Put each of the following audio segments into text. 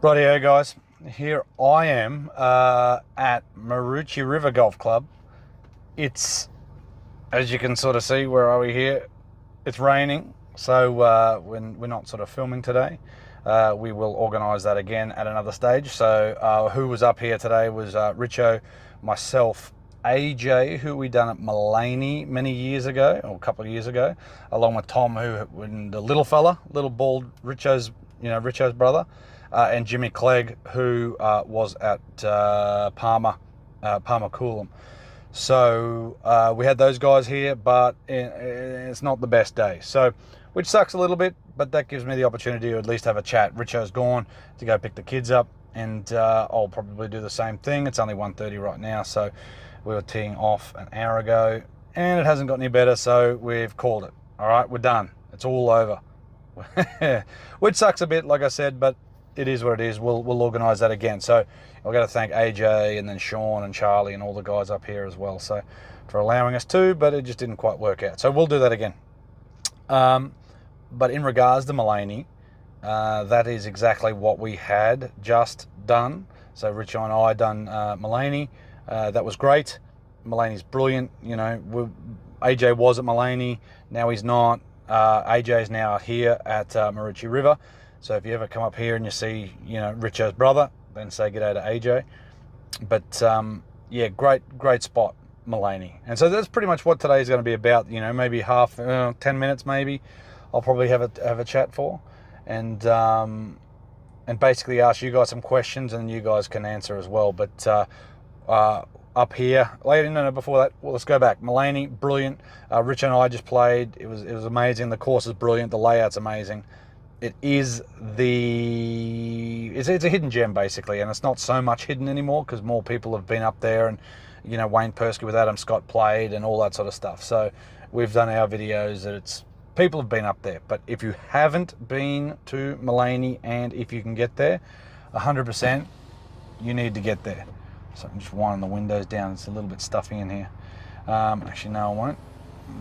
Rightio guys, here I am at Maroochy River Golf Club. It's, as you can sort of see, where are we here? It's raining, so we're not sort of filming today. We will organise that again at another stage. So who was up here today was Richo, myself, AJ, who we done at Maleny many years ago, or a couple of years ago, along with Tom, when the little fella, little bald Richo's brother, and Jimmy Clegg, who was at Palmer Coolum. So we had those guys here, but it's not the best day. So, which sucks a little bit, but that gives me the opportunity to at least have a chat. Richo's gone to go pick the kids up, and I'll probably do the same thing. It's only 1:30 right now, so we were teeing off an hour ago, and it hasn't got any better, so we've called it. All right, we're done. It's all over. Which sucks a bit, like I said, but it is what it is. We'll organise that again. So I've got to thank AJ and then Sean and Charlie and all the guys up here as well, so for allowing us to, but it just didn't quite work out. So we'll do that again. But in regards to Maleny, that is exactly what we had just done. So Rich and I done Maleny. That was great. Maleny's brilliant. You know, AJ was at Maleny. Now he's not. AJ's now here at Maroochy River. So if you ever come up here and you see, Richo's brother, then say g'day to AJ. But yeah, great spot, Maleny. And so that's pretty much what today's going to be about. Maybe 10 minutes, maybe. I'll probably have a chat for, and basically ask you guys some questions, and you guys can answer as well. But up here, before that, well, let's go back. Maleny, brilliant. Rich and I just played. It was amazing. The course is brilliant. The layout's amazing. It's a hidden gem basically, and it's not so much hidden anymore because more people have been up there, and Wayne Persky with Adam Scott played and all that sort of stuff. So we've done our videos that people have been up there. But if you haven't been to Maleny, and if you can get there, 100%, you need to get there. So I'm just winding the windows down. It's a little bit stuffy in here. Actually, no, I won't.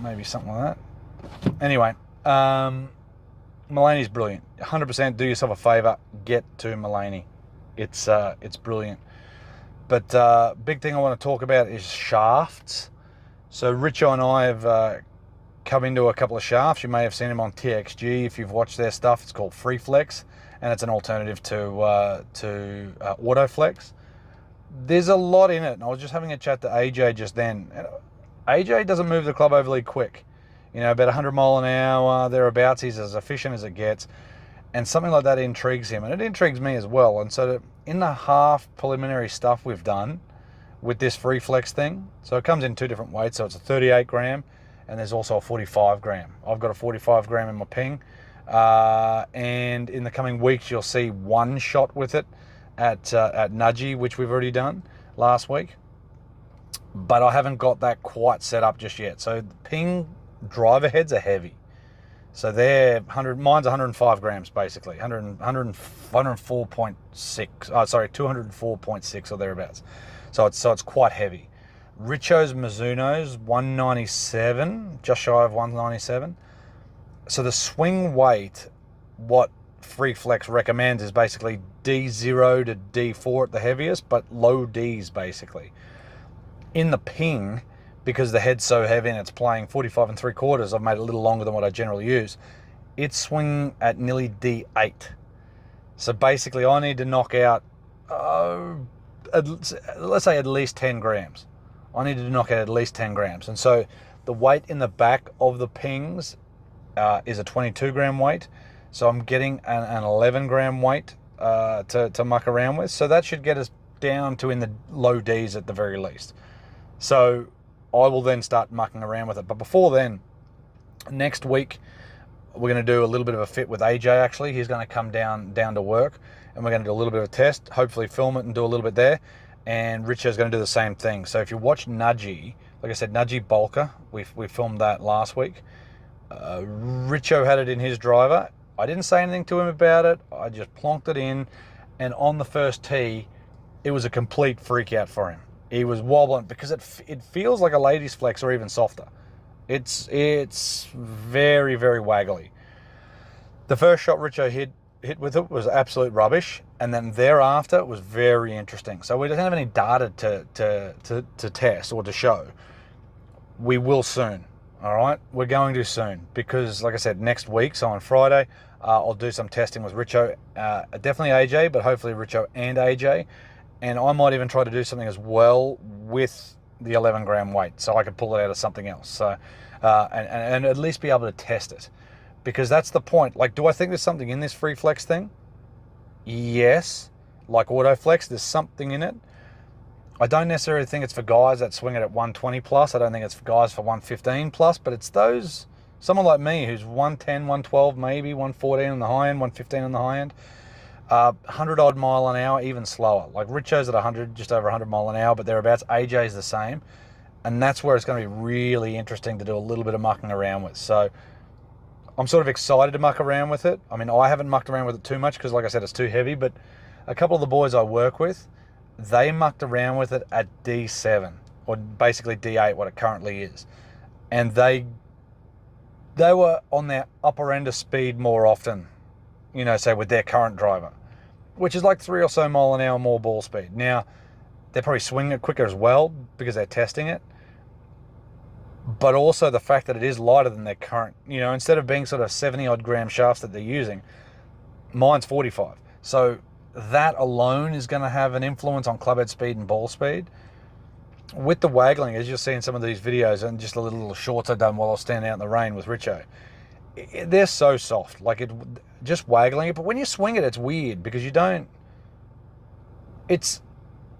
Maybe something like that. Anyway, Maleny's brilliant. 100%, do yourself a favour, get to Maleny. It's brilliant. But big thing I want to talk about is shafts. So Richo and I have come into a couple of shafts. You may have seen them on TXG if you've watched their stuff. It's called FREEFLEX, and it's an alternative to AutoFlex. There's a lot in it, and I was just having a chat to AJ just then. AJ doesn't move the club overly quick. About 100 mile an hour, thereabouts. He's as efficient as it gets. And something like that intrigues him, and it intrigues me as well. And so in the half preliminary stuff we've done with this FREEFLEX thing, so it comes in two different weights. So it's a 38 gram, and there's also a 45 gram. I've got a 45 gram in my ping. And in the coming weeks, you'll see one shot with it at Nudgy, which we've already done last week. But I haven't got that quite set up just yet. So the ping driver heads are heavy. So they're mine's 105 grams basically, 104.6. Sorry, 204.6 or thereabouts. So it's quite heavy. Richo's Mizuno's 197, just shy of 197. So the swing weight, what FREEFLEX recommends is basically D0 to D4 at the heaviest, but low Ds basically. In the ping, because the head's so heavy and it's playing 45 3/4, I've made it a little longer than what I generally use. It's swinging at nearly D8. So basically I need to knock out, let's say at least 10 grams. I need to knock out at least 10 grams. And so the weight in the back of the pings is a 22 gram weight. So I'm getting an 11 gram weight to muck around with. So that should get us down to in the low Ds at the very least. So I will then start mucking around with it. But before then, next week, we're going to do a little bit of a fit with AJ, actually. He's going to come down to work, and we're going to do a little bit of a test, hopefully film it and do a little bit there. And Richo's going to do the same thing. So if you watch Nudgy, like I said, Nudgy Bulker, we filmed that last week. Richo had it in his driver. I didn't say anything to him about it. I just plonked it in, and on the first tee, it was a complete freak out for him. He was wobbling because it feels like a lady's flex or even softer. It's very, very waggly. The first shot Richo hit, hit with it was absolute rubbish, and then thereafter it was very interesting. So we don't have any data to test or to show. We will soon. All right, we're going to soon, because like I said, next week, so on Friday, I'll do some testing with Richo, definitely AJ, but hopefully Richo and AJ, and I might even try to do something as well with the 11 gram weight, so I can pull it out of something else. So and at least be able to test it, because that's the point. Like, do I think there's something in this FREEFLEX thing? Yes, like AutoFlex, there's something in it. I don't necessarily think it's for guys that swing it at 120 plus. I don't think it's for guys for 115 plus, but it's those, someone like me who's 110, 112, maybe 114 on the high end, 115 on the high end, 100 odd mile an hour, even slower. Like Richo's at 100, just over 100 mile an hour, but thereabouts. AJ's the same. And that's where it's going to be really interesting to do a little bit of mucking around with. So I'm sort of excited to muck around with it. I mean, I haven't mucked around with it too much because, like I said, it's too heavy, but a couple of the boys I work with, they mucked around with it at D7, or basically D8, what it currently is. And they were on their upper end of speed more often, you know, say with their current driver, which is like 3 or so mile an hour more ball speed. Now, they're probably swinging it quicker as well because they're testing it. But also the fact that it is lighter than their current, you know, instead of being sort of 70 odd gram shafts that they're using, mine's 45. So that alone is going to have an influence on clubhead speed and ball speed. With the waggling, as you'll see in some of these videos, and just the little shorts I've done while I was standing out in the rain with Richo, they're so soft. Like, it just waggling it. But when you swing it, it's weird because you don't,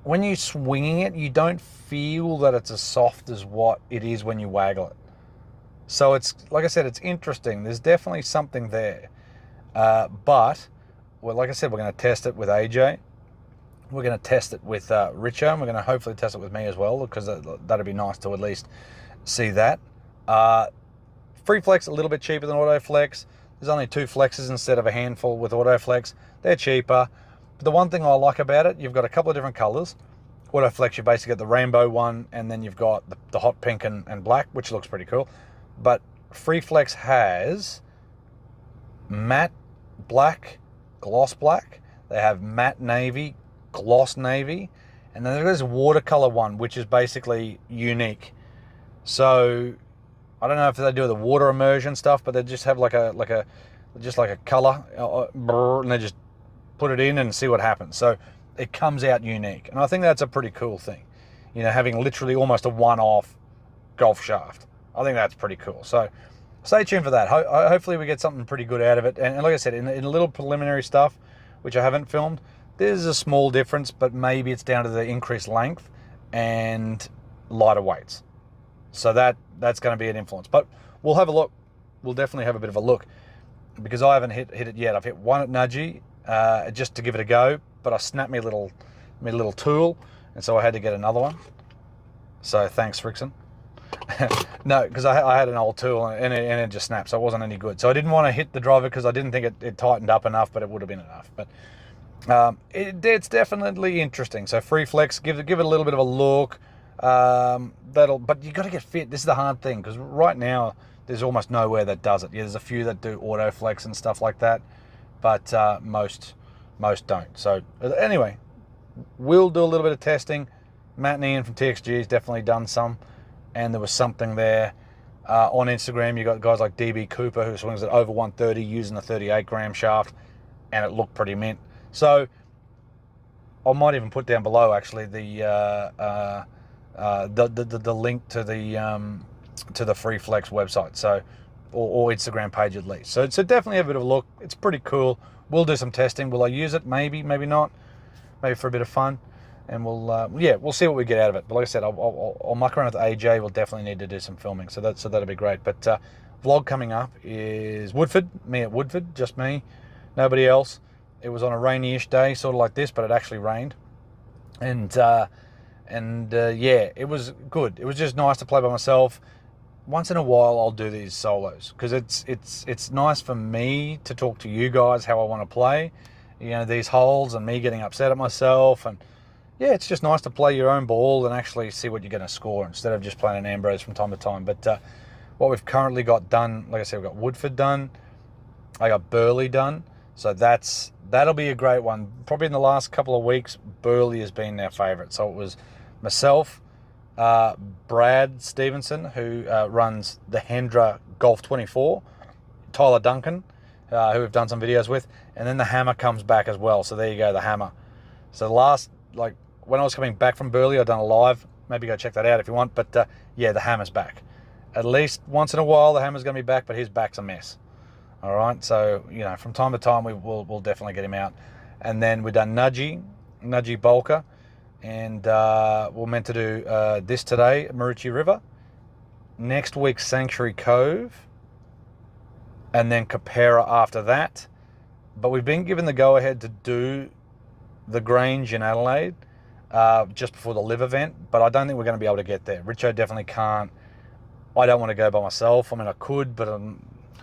when you're swinging it, you don't feel that it's as soft as what it is when you waggle it. So it's, like I said, it's interesting. There's definitely something there. But, well, like I said, we're going to test it with AJ. We're going to test it with Richo, and we're going to hopefully test it with me as well, because that'd be nice to at least see that. FREEFLEX a little bit cheaper than AutoFlex. There's only 2 flexes instead of a handful with AutoFlex. They're cheaper. But the one thing I like about it, you've got a couple of different colors. AutoFlex, you basically get the rainbow one, and then you've got the hot pink and black, which looks pretty cool. But FREEFLEX has matte black, gloss black. They have matte navy, gloss navy, and then there's a watercolor one, which is basically unique. So I don't know if they do the water immersion stuff, but they just have like a color, and they just put it in and see what happens. So it comes out unique, and I think that's a pretty cool thing. You know, having literally almost a one-off golf shaft. I think that's pretty cool. So stay tuned for that. Hopefully we get something pretty good out of it. And like I said, in a little preliminary stuff, which I haven't filmed, there's a small difference, but maybe it's down to the increased length and lighter weights. So that's going to be an influence. But we'll have a look. We'll definitely have a bit of a look, because I haven't hit it yet. I've hit one at Nudgy just to give it a go, but I snapped me little tool, and so I had to get another one. So thanks, Frickson. No, because I had an old tool and it just snapped, so it wasn't any good. So I didn't want to hit the driver because I didn't think it tightened up enough, but it would have been enough. But it's definitely interesting. So FREEFLEX, give it a little bit of a look. But you got to get fit. This is the hard thing, because right now there's almost nowhere that does it. Yeah, there's a few that do AutoFlex and stuff like that, but most don't. So anyway, we'll do a little bit of testing. Matt and Ian from TXG has definitely done some, and there was something there. On Instagram, you got guys like DB Cooper, who swings at over 130 using a 38 gram shaft, and it looked pretty mint. So I might even put down below actually the link to the FREEFLEX website, so or Instagram page at least. So definitely have a bit of a look. It's pretty cool. We'll do some testing. Will I use it? Maybe, maybe not. Maybe for a bit of fun. And we'll see what we get out of it. But like I said, I'll muck around with AJ. We'll definitely need to do some filming, so that'll be great. But vlog coming up is Woodford, me at Woodford, just me, nobody else. It was on a rainy-ish day, sort of like this, but it actually rained, and yeah, it was good. It was just nice to play by myself. Once in a while, I'll do these solos, because it's nice for me to talk to you guys how I want to play, you know, these holes, and me getting upset at myself, and yeah, it's just nice to play your own ball and actually see what you're going to score instead of just playing an Ambrose from time to time. But what we've currently got done, like I said, we've got Woodford done. I got Burley done. So that'll be a great one. Probably in the last couple of weeks, Burleigh has been our favourite. So it was myself, Brad Stevenson, who runs the Hendra Golf 24, Tyler Duncan, who we've done some videos with, and then the Hammer comes back as well. So there you go, the Hammer. So the last, like, when I was coming back from Burleigh, I'd done a live. Maybe go check that out if you want. But yeah, the Hammer's back. At least once in a while, the Hammer's going to be back, but his back's a mess. All right, so, you know, from time to time, we'll definitely get him out. And then we've done Nudgy Bolker, and we're meant to do this today, Maroochy River. Next week, Sanctuary Cove, and then Capera after that. But we've been given the go-ahead to do the Grange in Adelaide just before the live event, but I don't think we're going to be able to get there. Richo definitely can't. I don't want to go by myself. I mean, I could, but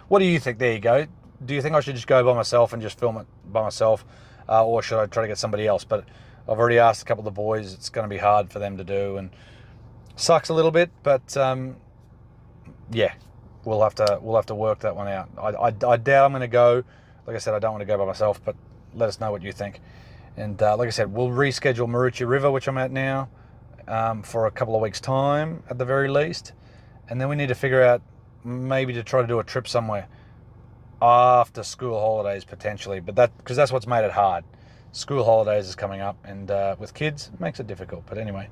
what do you think? There you go. Do you think I should just go by myself and just film it by myself, or should I try to get somebody else? But I've already asked a couple of the boys. It's going to be hard for them to do, and sucks a little bit. But yeah, we'll have to work that one out. I doubt I'm going to go. Like I said, I don't want to go by myself, but let us know what you think. And like I said, we'll reschedule Maroochy River, which I'm at now, for a couple of weeks' time at the very least, and then we need to figure out maybe to try to do a trip somewhere after school holidays potentially, but because that's what's made it hard. School holidays is coming up, and with kids it makes it difficult. But anyway,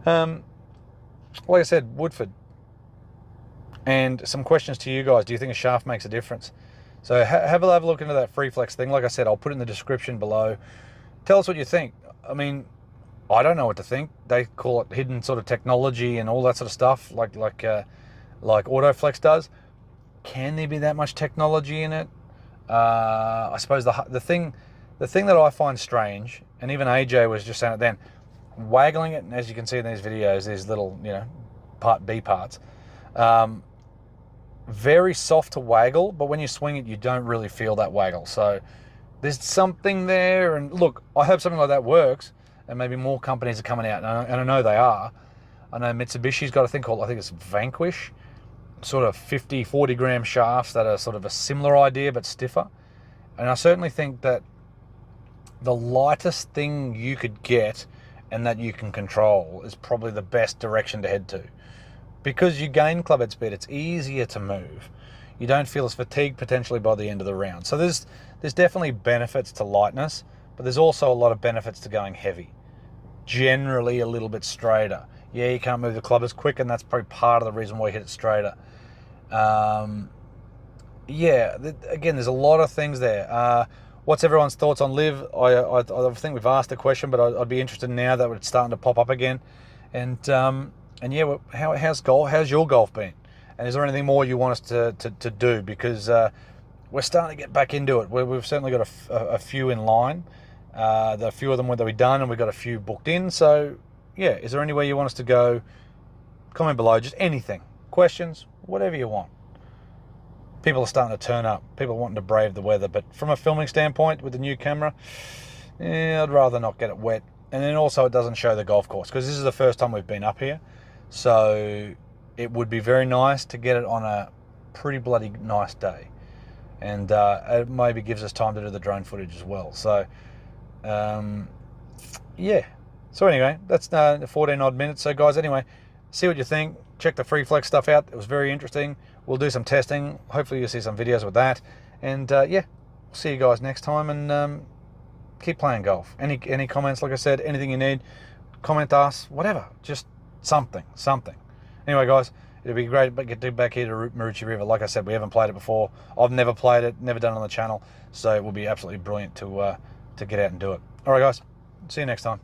like I said, Woodford, and some questions to you guys. Do you think a shaft makes a difference? So have a look into that FREEFLEX thing. Like I said, I'll put it in the description below. Tell us what you think. I mean, I don't know what to think. They call it hidden sort of technology and all that sort of stuff, like Autoflex does. Can there be that much technology in it? I suppose the thing that I find strange, and even AJ was just saying it then, waggling it, and as you can see in these videos, these little, you know, part B parts, very soft to waggle, but when you swing it, you don't really feel that waggle. So there's something there, and look, I hope something like that works, and maybe more companies are coming out, and I know they are. I know Mitsubishi's got a thing called, I think it's Vanquish, sort of 40 gram shafts that are sort of a similar idea but stiffer. And I certainly think that the lightest thing you could get and that you can control is probably the best direction to head to, because you gain clubhead speed. It's easier to move. You don't feel as fatigued potentially by the end of the round. So there's definitely benefits to lightness, but there's also a lot of benefits to going heavy. Generally a little bit straighter. Yeah, you can't move the club as quick, and that's probably part of the reason why you hit it straighter. Yeah, again, there's a lot of things there. What's everyone's thoughts on live? I think we've asked the question, but I'd be interested now that it's starting to pop up again. And yeah, how's your golf been? And is there anything more you want us to do? Because we're starting to get back into it. We've certainly got a few in line. A few of them that we've done, and we've got a few booked in. So yeah, is there anywhere you want us to go? Comment below, just anything. Questions, whatever you want. People are starting to turn up. People are wanting to brave the weather. But from a filming standpoint, with the new camera, I'd rather not get it wet. And then also it doesn't show the golf course, because this is the first time we've been up here. So it would be very nice to get it on a pretty bloody nice day. And it maybe gives us time to do the drone footage as well. So, yeah. So anyway, that's 14 odd minutes. So guys, anyway, see what you think. Check the FREEFLEX stuff out. It was very interesting. We'll do some testing. Hopefully you'll see some videos with that. And yeah, see you guys next time, and keep playing golf. Any comments, like I said, anything you need, comment us, whatever. Just something. Anyway, guys, it'll be great to get back here to Maroochy River. Like I said, we haven't played it before. I've never played it, never done it on the channel. So it will be absolutely brilliant to get out and do it. All right, guys. See you next time.